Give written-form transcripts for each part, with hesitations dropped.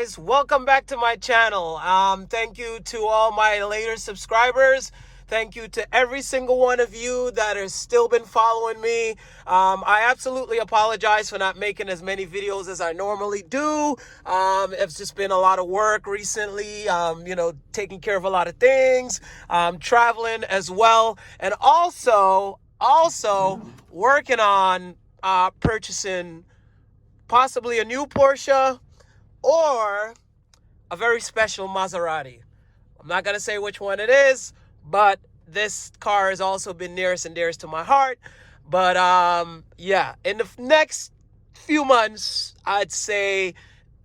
Guys, welcome back to my channel. Thank you to all my later subscribers. Thank you to every single one of you that has still been following me. I absolutely apologize for not making as many videos as I normally do. It's just been a lot of work recently, taking care of a lot of things, traveling as well, and also working on purchasing possibly a new Porsche or a very special Maserati. I'm not going to say which one it is, but this car has also been nearest and dearest to my heart. But yeah, in the next few months, I'd say,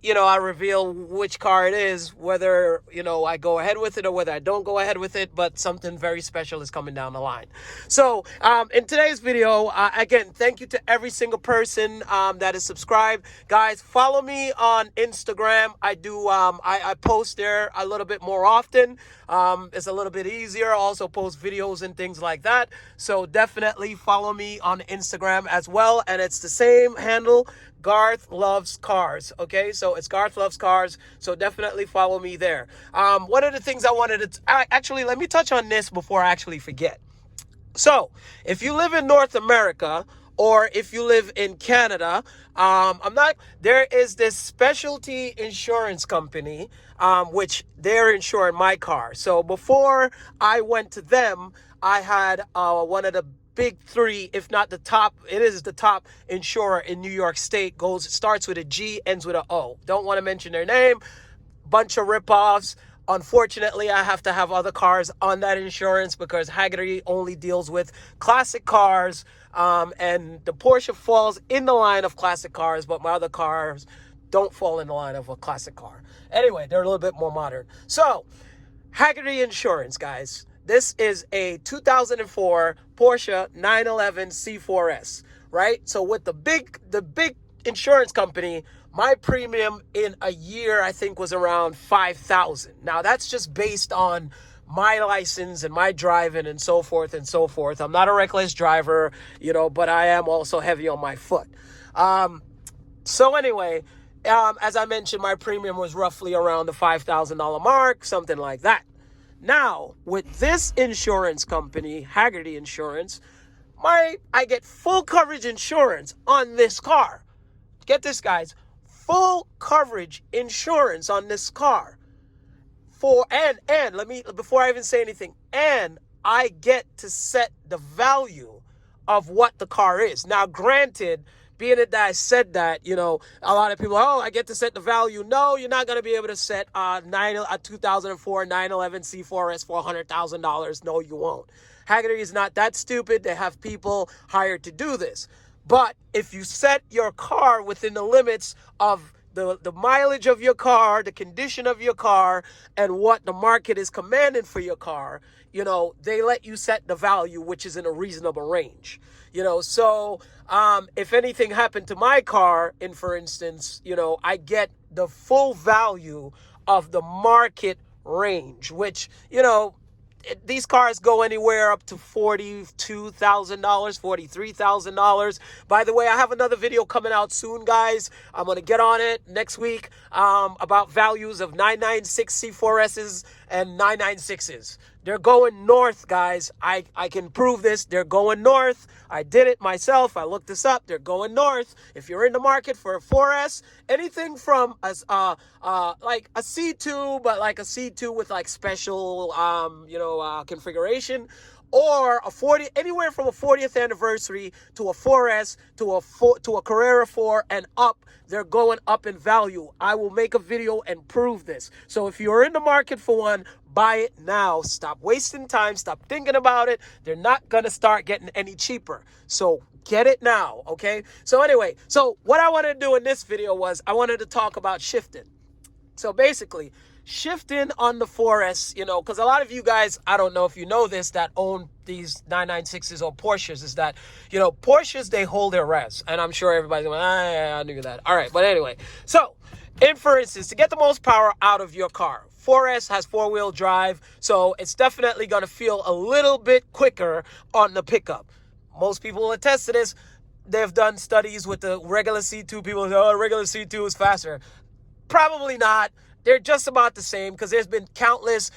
I reveal which car it is, whether, I go ahead with it or whether I don't go ahead with it, but something very special is coming down the line. So in today's video, again, thank you to every single person that is subscribed. Guys, follow me on Instagram. I post there a little bit more often. It's a little bit easier. I also post videos and things like that. So definitely follow me on Instagram as well. And it's the same handle, Garth Loves Cars. Okay, so it's Garth Loves Cars. So definitely follow me there. One of the things I wanted to actually, let me touch on this before I actually forget. So if you live in North America or if you live in Canada, there is this specialty insurance company, which they're insuring my car. So before I went to them, I had one of the big three, if not the top. It is the top insurer in New York State. Starts with a G, ends with an O. Don't want to mention their name. Bunch of ripoffs. Unfortunately, I have to have other cars on that insurance because Hagerty only deals with classic cars, and the Porsche falls in the line of classic cars, but my other cars don't fall in the line of a classic car. Anyway, they're a little bit more modern. So, Hagerty Insurance, guys. This is a 2004 Porsche 911 C4S, right? So with the big insurance company, my premium in a year, I think, was around $5,000. Now, that's just based on my license and my driving and so forth and so forth. I'm not a reckless driver, but I am also heavy on my foot. So anyway, as I mentioned, my premium was roughly around the $5,000 mark, something like that. Now, with this insurance company, Hagerty Insurance, I get full coverage insurance on this car. Get this, guys. Full coverage insurance on this car. Before I even say anything, and I get to set the value of what the car is. Now, granted, being that I said that, a lot of people, I get to set the value. No, you're not going to be able to set a 2004 911 C4S for $100,000. No, you won't. Hagerty is not that stupid. They have people hired to do this. But if you set your car within the limits of the mileage of your car, the condition of your car, and what the market is commanding for your car, they let you set the value, which is in a reasonable range. So if anything happened to my car, for instance, I get the full value of the market range, which, these cars go anywhere up to $42,000, $43,000. By the way, I have another video coming out soon, guys. I'm going to get on it next week about values of 996 C4Ss and 996s. They're going north, guys. I can prove this. They're going north. I did it myself. I looked this up. They're going north. If you're in the market for a 4S, anything from like a C2, but like a C2 with like special, configuration, or anywhere from a 40th anniversary to a 4S to a Carrera 4 and up, they're going up in value. I will make a video and prove this. So if you're in the market for one, buy it now. Stop wasting time. Stop thinking about it. They're not going to start getting any cheaper. So get it now, okay? So anyway, what I wanted to do in this video was I wanted to talk about shifting. So basically, shifting on the 4S, because a lot of you guys, I don't know if you know this, that own these 996s or Porsches, is that, Porsches, they hold their revs. And I'm sure everybody's going, I knew that. All right, but anyway. So, for instance, to get the most power out of your car, 4S has four-wheel drive, so it's definitely going to feel a little bit quicker on the pickup. Most people will attest to this. They've done studies with the regular C2. People say, regular C2 is faster. Probably not. They're just about the same because there's been countless,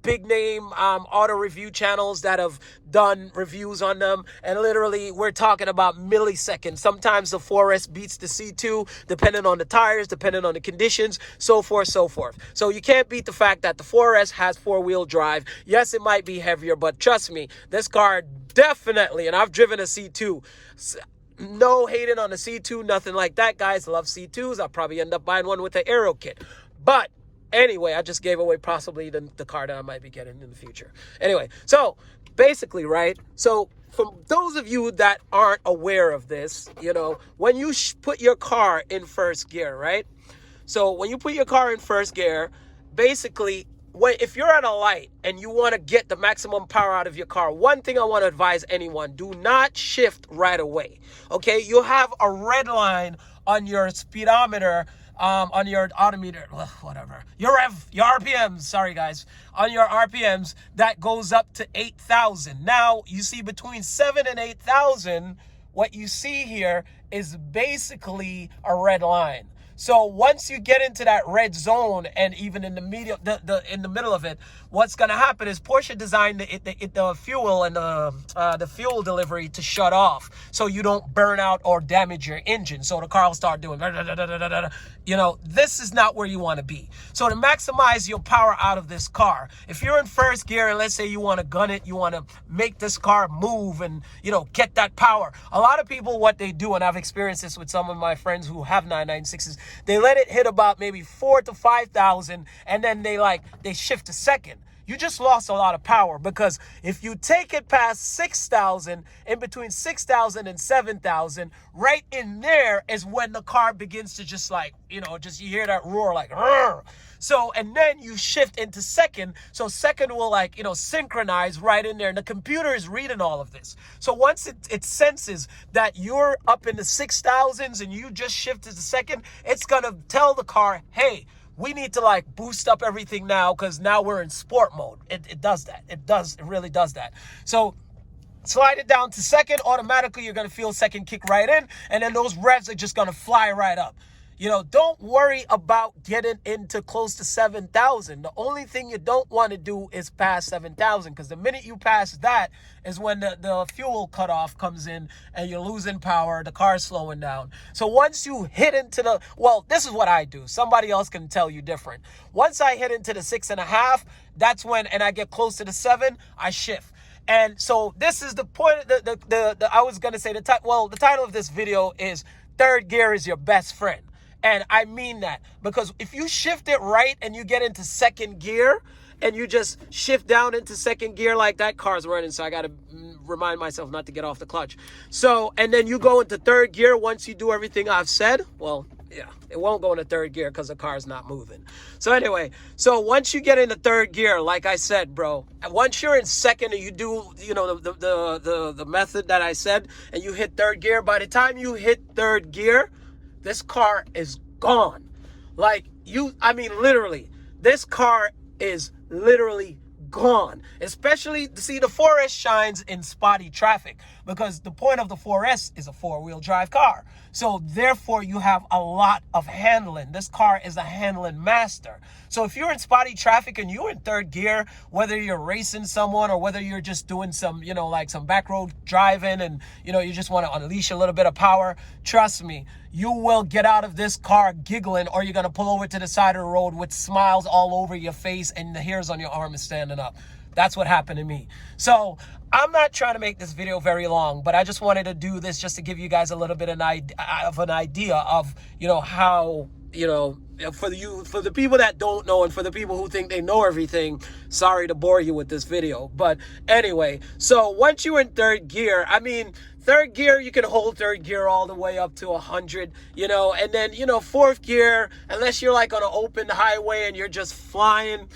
big name auto review channels that have done reviews on them. And literally, we're talking about milliseconds. Sometimes the 4S beats the C2, depending on the tires, depending on the conditions, so forth, so forth. So you can't beat the fact that the 4S has four-wheel drive. Yes, it might be heavier, but trust me, this car definitely, and I've driven a C2. No hating on the C2, nothing like that, guys. Love C2s. I'll probably end up buying one with the aero kit. But anyway, I just gave away possibly the car that I might be getting in the future. Anyway, so basically, right? So for those of you that aren't aware of this, when you put your car in first gear, right? So when you put your car in first gear, basically, if you're at a light and you want to get the maximum power out of your car, one thing I want to advise anyone, do not shift right away. Okay, you have a red line on your speedometer, on your odometer, whatever, your RPMs, sorry guys, on your RPMs that goes up to 8,000. Now, you see between 7 and 8,000, what you see here is basically a red line. So once you get into that red zone, and even in the medium, in the middle of it, what's going to happen is Porsche designed the fuel and the fuel delivery to shut off, so you don't burn out or damage your engine. So the car will start doing, this is not where you want to be. So to maximize your power out of this car, if you're in first gear and let's say you want to gun it, you want to make this car move and get that power. A lot of people, what they do, and I've experienced this with some of my friends who have 996s. They let it hit about maybe 4,000 to 5,000, and then they shift to second. You just lost a lot of power, because if you take it past 6,000, in between 6,000 and 7,000, right in there is when the car begins to just you hear that roar like, rrr. So, and then you shift into second. So second will synchronize right in there. And the computer is reading all of this. So once it senses that you're up in the 6,000s and you just shifted to second, it's going to tell the car, hey, we need to boost up everything now, because now we're in sport mode. It does that. It really does that. So slide it down to second, automatically you're going to feel second kick right in, and then those revs are just going to fly right up. Don't worry about getting into close to 7,000. The only thing you don't want to do is pass 7,000, because the minute you pass that is when the fuel cutoff comes in and you're losing power, the car's slowing down. So once you hit into this is what I do. Somebody else can tell you different. Once I hit into the 6.5, that's when, and I get close to the 7, I shift. And so this is the point. I was going to say the title of this video is Third Gear is Your Best Friend. And I mean that, because if you shift it right and you get into second gear and you just shift down into second gear, like that car's running, so I got to remind myself not to get off the clutch. So, and then you go into third gear once you do everything I've said. Well, yeah, it won't go into third gear because the car's not moving. So anyway, so once you get into third gear, like I said, bro, once you're in second and you do, the method that I said, and you hit third gear, by the time you hit third gear, this car is gone. Literally, this car is literally gone. Especially, see, the 4S shines in spotty traffic, because the point of the 4S is a four-wheel drive car. So therefore, you have a lot of handling. This car is a handling master. So if you're in spotty traffic and you're in third gear, whether you're racing someone or whether you're just doing some, some back road driving and, you just want to unleash a little bit of power, trust me, you will get out of this car giggling, or you're going to pull over to the side of the road with smiles all over your face and the hairs on your arm is standing up. That's what happened to me. So I'm not trying to make this video very long, but I just wanted to do this just to give you guys a little bit of an idea of, how, for the people that don't know, and for the people who think they know everything, sorry to bore you with this video. But anyway, so once you're in third gear, third gear, you can hold third gear all the way up to 100, and then, fourth gear, unless you're on an open highway and you're just flying,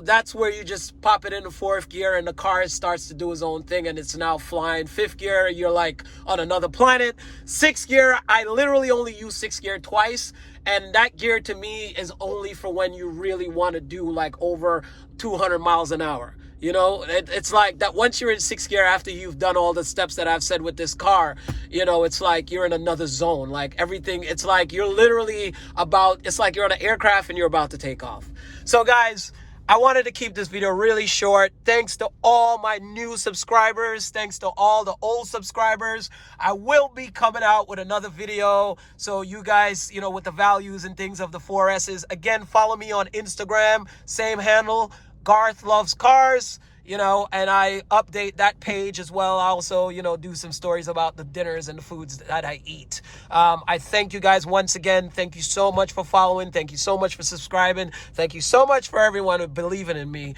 that's where you just pop it into fourth gear and the car starts to do its own thing and it's now flying. Fifth gear, you're on another planet. Sixth gear, I literally only use sixth gear twice. And that gear to me is only for when you really want to do over 200 miles an hour. You know, it's like that once you're in sixth gear after you've done all the steps that I've said with this car, you know, it's like you're in another zone. Like everything, it's like you're literally about, it's like you're on an aircraft and you're about to take off. So guys, I wanted to keep this video really short. Thanks to all my new subscribers. Thanks to all the old subscribers. I will be coming out with another video. So you guys, you know, with the values and things of the 4Ss. Again, follow me on Instagram. Same handle. Garth Loves Cars, you know, and I update that page as well. I also, you know, do some stories about the dinners and the foods that I eat. I thank you guys once again. Thank you so much for following. Thank you so much for subscribing. Thank you so much for everyone who believing in me.